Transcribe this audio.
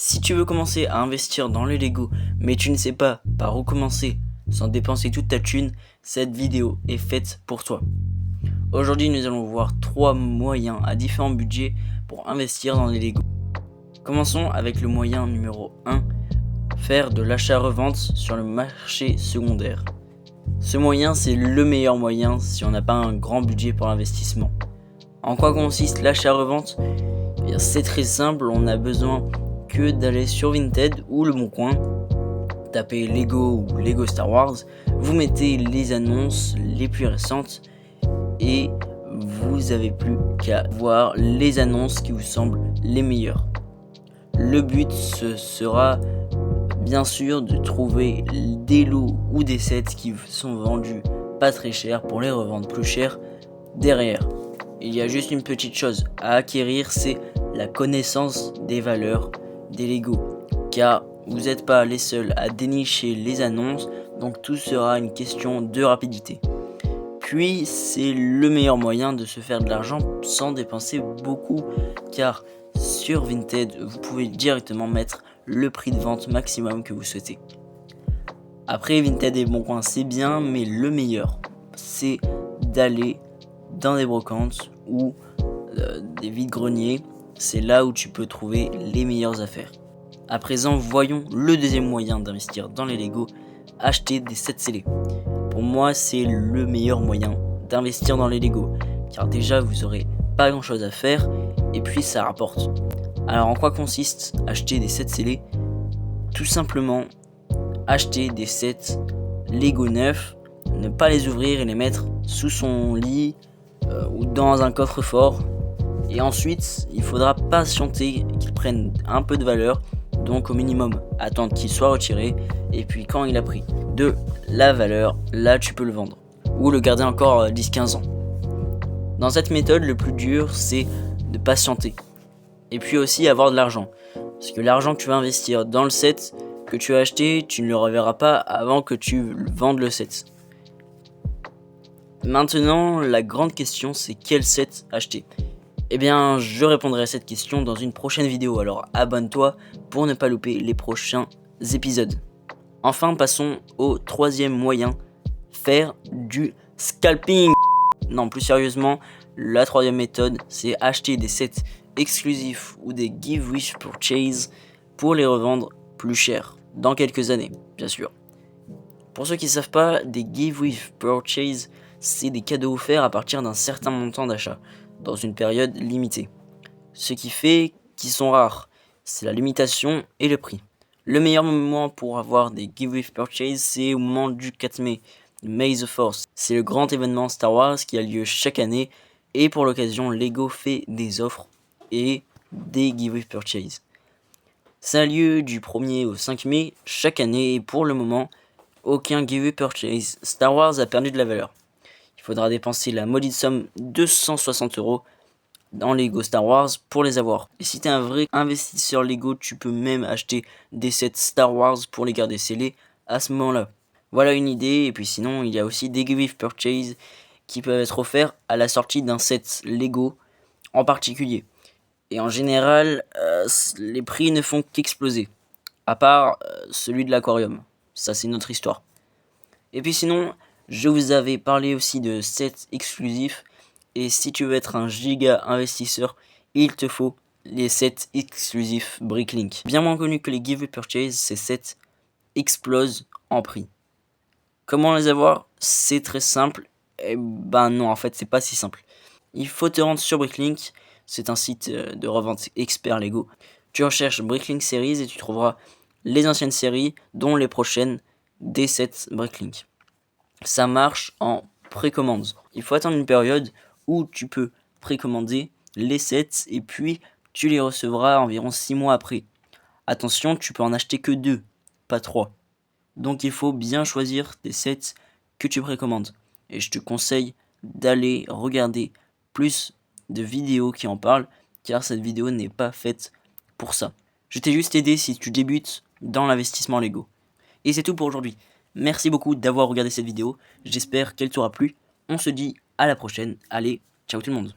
Si tu veux commencer à investir dans les Lego, mais tu ne sais pas par où commencer sans dépenser toute ta thune, cette vidéo est faite pour toi. Aujourd'hui, nous allons voir 3 moyens à différents budgets pour investir dans les Lego. Commençons avec le moyen numéro 1, faire de l'achat-revente sur le marché secondaire. Ce moyen, c'est le meilleur moyen si on n'a pas un grand budget pour l'investissement. En quoi consiste l'achat-revente ? C'est très simple, on a besoin que d'aller sur Vinted ou Le Bon Coin, tapez Lego ou Lego Star Wars, vous mettez les annonces les plus récentes et vous avez plus qu'à voir les annonces qui vous semblent les meilleures. Le but ce sera bien sûr de trouver des lots ou des sets qui sont vendus pas très cher pour les revendre plus cher derrière. Il y a juste une petite chose à acquérir, c'est la connaissance des valeurs des Lego, car vous n'êtes pas les seuls à dénicher les annonces, donc tout sera une question de rapidité. Puis c'est le meilleur moyen de se faire de l'argent sans dépenser beaucoup, car sur Vinted vous pouvez directement mettre le prix de vente maximum que vous souhaitez. Après, Vinted et Bon Coin c'est bien, mais le meilleur c'est d'aller dans des brocantes ou des vides-greniers. C'est là où tu peux trouver les meilleures affaires. À présent, voyons le deuxième moyen d'investir dans les Lego, acheter des sets scellés. Pour moi, c'est le meilleur moyen d'investir dans les Lego, car déjà vous aurez pas grand chose à faire et puis ça rapporte. Alors en quoi consiste acheter des sets scellés ? Tout simplement acheter des sets Lego neufs, ne pas les ouvrir et les mettre sous son lit ou dans un coffre-fort. Et ensuite, il faudra patienter qu'ils prennent un peu de valeur, donc au minimum attendre qu'il soit retiré, et puis quand il a pris de la valeur, là tu peux le vendre, ou le garder encore 10-15 ans. Dans cette méthode, le plus dur c'est de patienter, et puis aussi avoir de l'argent, parce que l'argent que tu vas investir dans le set que tu as acheté, tu ne le reverras pas avant que tu vendes le set. Maintenant, la grande question c'est quel set acheter ? Eh bien, je répondrai à cette question dans une prochaine vidéo, alors abonne-toi pour ne pas louper les prochains épisodes. Enfin, passons au troisième moyen, faire du scalping. Non, plus sérieusement, la troisième méthode, c'est acheter des sets exclusifs ou des give with purchase pour les revendre plus cher, dans quelques années, bien sûr. Pour ceux qui ne savent pas, des give with purchase, c'est des cadeaux offerts à partir d'un certain montant d'achat, dans une période limitée. Ce qui fait qu'ils sont rares, c'est la limitation et le prix. Le meilleur moment pour avoir des give with purchase, c'est au moment du 4 mai, May the Force. C'est le grand événement Star Wars qui a lieu chaque année et pour l'occasion, Lego fait des offres et des give with purchase. Ça a lieu du 1er au 5 mai chaque année et pour le moment, aucun give with purchase Star Wars a perdu de la valeur. Il faudra dépenser la maudite somme de 260€ dans Lego Star Wars pour les avoir. Et si tu es un vrai investisseur Lego, tu peux même acheter des sets Star Wars pour les garder scellés à ce moment-là. Voilà une idée, et puis sinon il y a aussi des give with purchase qui peuvent être offerts à la sortie d'un set Lego en particulier. Et en général, les prix ne font qu'exploser, à part celui de l'aquarium. Ça c'est notre histoire. Et puis sinon, je vous avais parlé aussi de sets exclusifs. Et si tu veux être un giga investisseur, il te faut les sets exclusifs Bricklink. Bien moins connus que les Give with Purchase, ces sets explosent en prix. Comment les avoir ? C'est très simple. Eh ben non, en fait, c'est pas si simple. Il faut te rendre sur Bricklink. C'est un site de revente expert Lego. Tu recherches Bricklink Series et tu trouveras les anciennes séries, dont les prochaines des sets Bricklink. Ça marche en précommande. Il faut attendre une période où tu peux précommander les sets et puis tu les recevras environ 6 mois après. Attention, tu peux en acheter que 2, pas 3. Donc il faut bien choisir tes sets que tu précommandes. Et je te conseille d'aller regarder plus de vidéos qui en parlent, car cette vidéo n'est pas faite pour ça. Je t'ai juste aidé si tu débutes dans l'investissement Lego. Et c'est tout pour aujourd'hui. Merci beaucoup d'avoir regardé cette vidéo, j'espère qu'elle t'aura plu. On se dit à la prochaine, allez, ciao tout le monde.